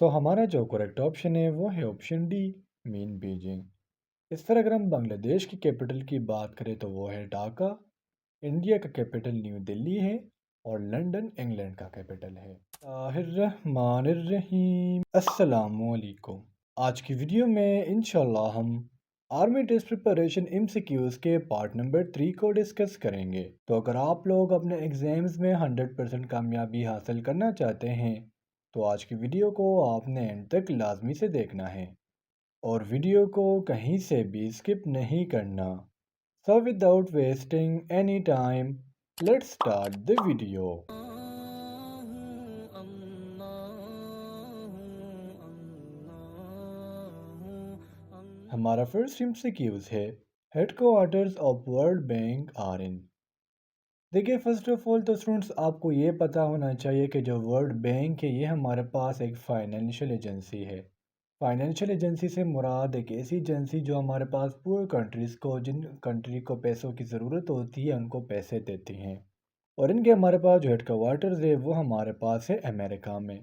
ہمارا جو correct option ہے وہ ہے آپشن ڈی، مین بیجنگ۔ اس طرح اگر ہم بنگلہ دیش کی کیپٹل کی بات کریں تو وہ ہے ڈھاکہ، انڈیا کا کیپٹل نیو دلی ہے، اور لنڈن انگلینڈ کا کیپٹل ہے۔ الرحمن الرحیم، السلام علیکم۔ آج کی ویڈیو میں انشاءاللہ ہم army test preparation M C Qs کے پارٹ نمبر 3 کو ڈسکس کریں گے۔ تو اگر آپ لوگ اپنے ایگزامز میں 100% کامیابی حاصل کرنا چاہتے ہیں تو آج کی ویڈیو کو آپ نے اینڈ تک لازمی سے دیکھنا ہے اور ویڈیو کو کہیں سے بھی اسکپ نہیں کرنا۔ So without wasting any time, let's start the video۔ ہمارا فرسٹ ایم سی کیوز ہے headquarters of world bank are in. دیکھیے فرسٹ آف آل تو اسٹوڈنٹس آپ کو یہ پتہ ہونا چاہیے کہ جو ورلڈ بینک ہے یہ ہمارے پاس ایک فائنینشیل ایجنسی ہے۔ فائنینشیل ایجنسی سے مراد ایک ایسی ایجنسی جو ہمارے پاس پور کنٹریز کو، جن کنٹری کو پیسوں کی ضرورت ہوتی ہے ان کو پیسے دیتی ہیں، اور ان کے ہمارے پاس جو ہیڈ کوارٹرز ہے وہ ہمارے پاس ہے امریکہ میں۔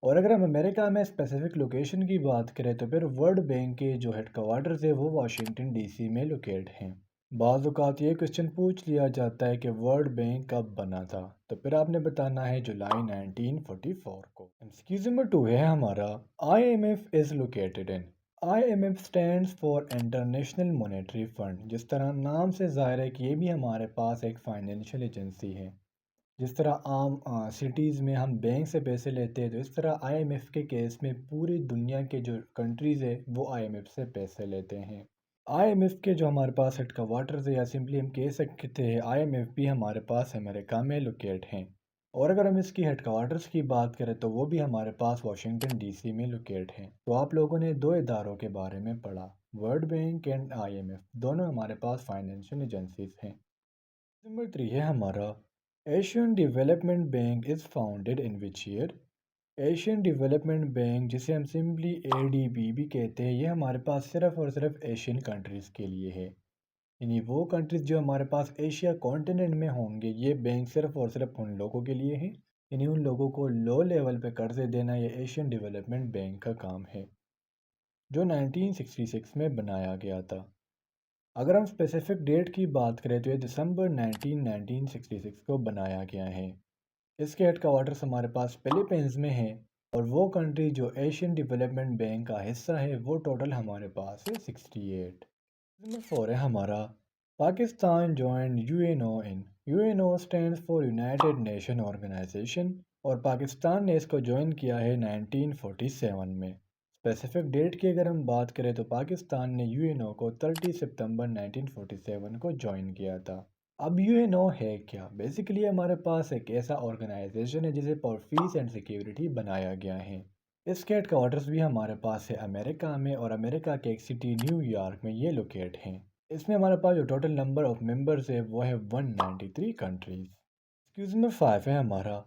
اور اگر ہم امریکہ میں اسپیسیفک لوکیشن کی بات کریں تو پھر ورلڈ بینک کے جو ہیڈ کوارٹرز ہے وہ واشنگٹن ڈی سی میں لوکیٹ ہیں۔ بعض اوقات یہ کوشچن پوچھ لیا جاتا ہے کہ ورلڈ بینک کب بنا تھا، تو پھر آپ نے بتانا ہے جولائی 1944 کو۔ ایکسکیوز نمبر 2 ہے ہمارا I M F is located in. I M F stands for international monetary fund. جس طرح نام سے ظاہر ہے کہ یہ بھی ہمارے پاس ایک فائنینشیل ایجنسی ہے۔ جس طرح عام سٹیز میں ہم بینک سے پیسے لیتے ہیں تو اس طرح آئی ایم ایف کے کیس میں پوری دنیا کے جو کنٹریز ہے وہ آئی ایم ایف سے پیسے لیتے ہیں۔ آئی ایم ایف کے جو ہمارے پاس ہیڈ کوارٹرز ہے، یا سمپلی ہم کہہ سکتے ہیں آئی ایم ایف بھی ہمارے پاس امریکہ میں لوکیٹ ہیں، اور اگر ہم اس کی ہیڈ کوارٹرز کی بات کریں تو وہ بھی ہمارے پاس واشنگٹن ڈی سی میں لوکیٹ ہیں۔ تو آپ لوگوں نے دو اداروں کے بارے میں پڑھا، world bank and I M F, دونوں ہمارے پاس فائنینشیل ایجنسیز ہیں۔ نمبر 3 ہے ہمارا Asian development bank is founded in which year. Asian development bank جسے ہم سمپلی اے ڈی بی بھی کہتے ہیں، یہ ہمارے پاس صرف اور صرف ایشین کنٹریز کے لیے ہے، یعنی وہ کنٹریز جو ہمارے پاس ایشیا کانٹیننٹ میں ہوں گے یہ بینک صرف اور صرف ان لوگوں کے لیے ہے، یعنی ان لوگوں کو لو لیول پہ قرضے دینا یہ ایشین ڈیولپمنٹ بینک کا کام ہے، جو 1966 میں بنایا گیا تھا۔ اگر ہم اسپیسیفک ڈیٹ کی بات کریں تو یہ دسمبر 1966 کو بنایا گیا ہے۔ اس کے ہیڈ کوارٹرز ہمارے پاس فلیپینز میں ہیں، اور وہ کنٹری جو ایشین ڈیولپمنٹ بینک کا حصہ ہے وہ ٹوٹل ہمارے پاس ہے 68۔ نمبر 4 ہے ہمارا Pakistan joined U N O in. U N O stands for united nation organisation, اور پاکستان نے اس کو جوائن کیا ہے 1947 میں۔ اسپیسیفک ڈیٹ کی اگر ہم بات کریں تو پاکستان نے یو این او کو 30 ستمبر 1947 کو جوائن کیا تھا۔ اب یو این او ہے کیا؟ بیسیکلی ہمارے پاس ایک ایسا آرگنائزیشن ہے جسے فار پیس اینڈ سیکیورٹی بنایا گیا ہے۔ اس کے ہیڈ کوارٹرز بھی ہمارے پاس ہے امریکہ میں، اور امریکہ کے ایک سٹی نیو یارک میں یہ لوکیٹ ہیں۔ اس میں ہمارے پاس جو ٹوٹل نمبر آف ممبرز ہے وہ ہے 193 کنٹریز۔ ایکسکیوز نمبر 5 ہے ہمارا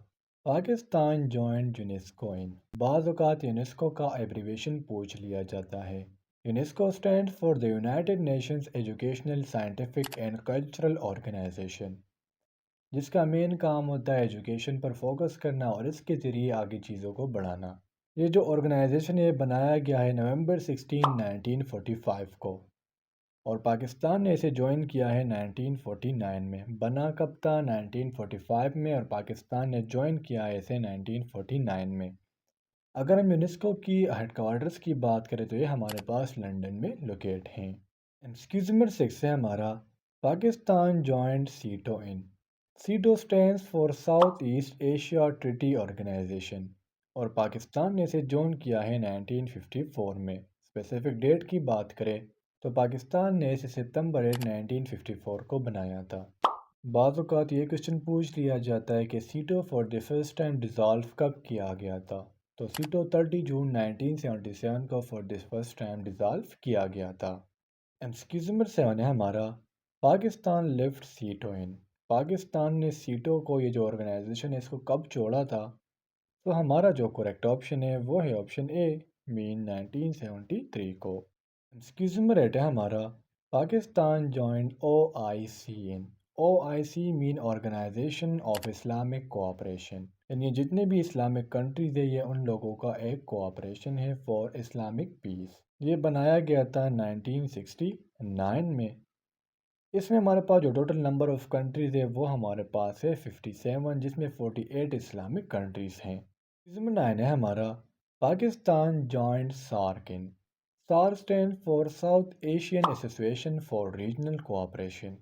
پاکستان جوائنڈ یونیسکو ان۔ بعض اوقات یونیسکو کا ایبریویشن پوچھ لیا جاتا ہے۔ UNESCO stand for the united nations educational, scientific and cultural organisation, جس کا مین کام ہوتا ہے ایجوکیشن پر فوکس کرنا اور اس کے ذریعے آگے چیزوں کو بڑھانا۔ یہ جو آرگنائزیشن ہے بنایا گیا ہے نومبر 16 1945 کو، اور پاکستان نے اسے جوائن کیا ہے 1949 میں۔ بنا کب تھا؟ 1945 میں، اور پاکستان نے جوائن کیا ہے اسے 1949 میں۔ اگر ہم یونیسکو کی ہیڈ کوارٹرز کی بات کریں تو یہ ہمارے پاس لنڈن میں لوکیٹ ہیں۔ ایکسکیوز نمبر 6 ہے ہمارا Pakistan joined SEATO in. SEATO stands for south east Asia treaty organisation, اور پاکستان نے اسے جوائن کیا ہے 1954 میں۔ اسپیسیفک ڈیٹ کی بات کریں تو پاکستان نے اسے ستمبر 8 1954 کو بنایا تھا۔ بعض اوقات یہ کوشچن پوچھ لیا جاتا ہے کہ SEATO for the first time dissolve کب کیا گیا تھا، تو سیٹو 30 جون 1977 کو for the first time dissolve کیا گیا تھا۔ ایکسکیوز نمبر 7 ہے ہمارا پاکستان لیفٹ سیٹو ان۔ پاکستان نے سیٹو کو، یہ جو آرگنائزیشن ہے اس کو کب چھوڑا تھا؟ تو ہمارا جو کریکٹ آپشن ہے وہ ہے آپشن اے، مین 1973 کو۔ ایکسکیوز نمبر 8 ہے ہمارا Pakistan joined O I C in. OIC mean organisation of Islamic cooperation, یعنی جتنے بھی اسلامک کنٹریز ہیں یہ ان لوگوں کا ایک کوآپریشن ہے فار اسلامک پیس۔ یہ بنایا گیا تھا 1969 میں۔ اس میں ہمارے پاس جو ٹوٹل نمبر آف کنٹریز ہے وہ ہمارے پاس ہے 57، جس میں 48 اسلامک کنٹریز ہیں۔ نمبر 9 ہے ہمارا پاکستان جوائنٹ سارکن۔ سار stand for south Asian association for regional cooperation.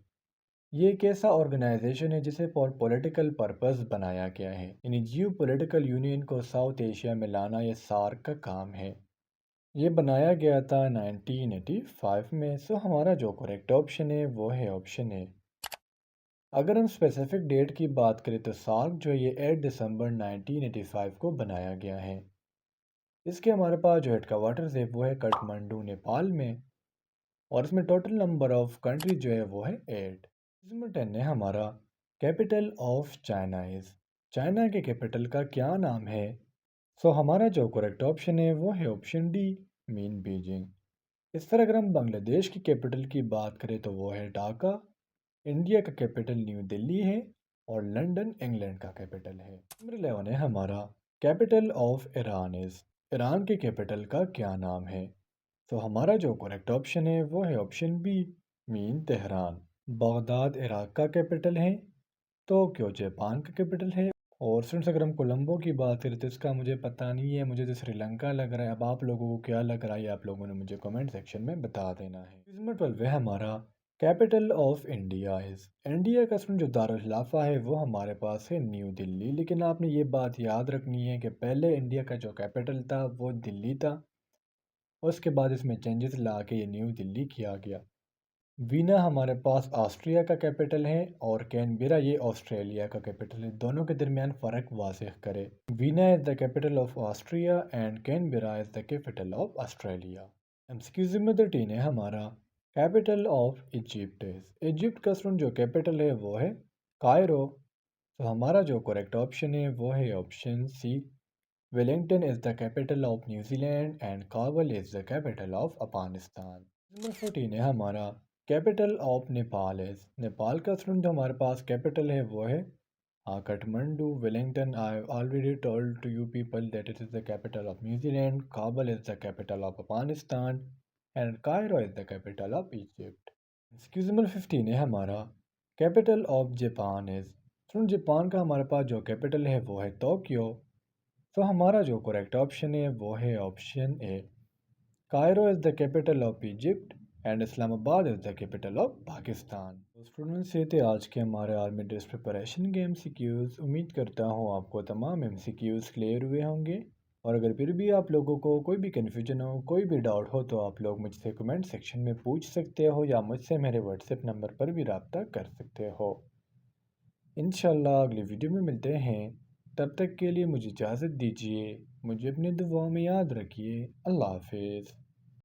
یہ ایک ایسا آرگنائزیشن ہے جسے فار پولیٹیکل پرپز بنایا گیا ہے، یعنی جیو پولیٹیکل یونین کو ساؤتھ ایشیا میں لانا یہ سارک کا کام ہے۔ یہ بنایا گیا تھا 1985 میں۔ ہمارا جو کریکٹ آپشن ہے وہ ہے آپشن ہے۔ اگر ہم اسپیسیفک ڈیٹ کی بات کریں تو سارک جو ہے یہ 8 دسمبر 1985 کو بنایا گیا ہے۔ اس کے ہمارے پاس جو ہیڈ کوارٹرز ہے وہ ہے کٹمنڈو نیپال میں، اور اس میں ٹوٹل نمبر آف کنٹریز جو ہے وہ ہے 8۔ نمبر 10 ہے ہمارا capital of China is. China کے کیپٹل کا کیا نام ہے؟ ہمارا جو کریکٹ آپشن ہے وہ ہے آپشن ڈی، مین بیجنگ۔ اس طرح اگر ہم بنگلہ دیش کی کیپٹل کی بات کریں تو وہ ہے ڈھاکہ۔ انڈیا کا کیپٹل نیو دلی ہے، اور لنڈن انگلینڈ کا کیپٹل ہے۔ نمبر 11 ہے ہمارا کیپٹل آف ایران از۔ ایران کے کیپٹل کا کیا نام ہے؟ ہمارا جو کریکٹ آپشن ہے وہ ہے آپشن بی، مین تہران۔ بغداد عراق کا کیپٹل ہے، ٹوکیو جاپان کا کیپٹل ہے، اور اسٹوڈنٹس اگر ہم کولمبو کی بات کریں تو اس کا مجھے پتہ نہیں ہے، مجھے تو سری لنکا لگ رہا ہے۔ اب آپ لوگوں کو کیا لگ رہا ہے آپ لوگوں نے مجھے کمنٹ سیکشن میں بتا دینا ہے۔ نمبر 12 ہے ہمارا capital of India is. India کا جو دارالخلافہ ہے وہ ہمارے پاس ہے نیو دلی، لیکن آپ نے یہ بات یاد رکھنی ہے کہ پہلے انڈیا کا جو کیپٹل تھا وہ دلی تھا، اور اس کے بعد اس میں چینجز لا کے یہ نیو دلی کیا گیا۔ وینا ہمارے پاس آسٹریا کا کیپٹل ہے، اور کینبرا یہ آسٹریلیا کا کیپٹل ہے۔ دونوں کے درمیان فرق واضح کرے۔ Vienna is the capital of Austria and Canberra is the capital of Australia. Number 13 ہے ہمارا capital of Egypt is. Egypt کا جو کیپٹل ہے وہ ہے کائرو۔ ہمارا جو کریکٹ آپشن ہے وہ ہے option C, Wellington is the capital of New Zealand and Kabul is the capital of Afghanistan. Number 14 ہے ہمارا capital of Nepal is. Nepal کا جو ہمارے پاس کیپٹل ہے وہ ہے Kathmandu. Wellington I already told to you people that it is the capital of New Zealand, Kabul is the capital of Afghanistan, and Cairo is the capital of Egypt. Number 15 ہے ہمارا capital of Japan is. Japan کا ہمارے پاس جو capital ہے وہ ہے Tokyo. ہمارا جو کریکٹ آپشن ہے وہ ہے option A, Cairo is the capital of Egypt and Islamabad is the capital of Pakistan. Students یہ تھے آج کے ہمارے آرمی ڈریس پریپریشن کے MCQs۔ امید کرتا ہوں آپ کو تمام MCQs کلیئر ہوئے ہوں گے، اور اگر پھر بھی آپ لوگوں کو کوئی بھی کنفیوژن ہو، کوئی بھی ڈاؤٹ ہو تو آپ لوگ مجھ سے کمنٹ سیکشن میں پوچھ سکتے ہو، یا مجھ سے میرے واٹس ایپ نمبر پر بھی رابطہ کر سکتے ہو۔ انشاءاللہ اگلی ویڈیو میں ملتے ہیں، تب تک کے لیے مجھے اجازت دیجیے، مجھے اپنی دعاؤں میں یاد رکھیے۔ اللہ حافظ۔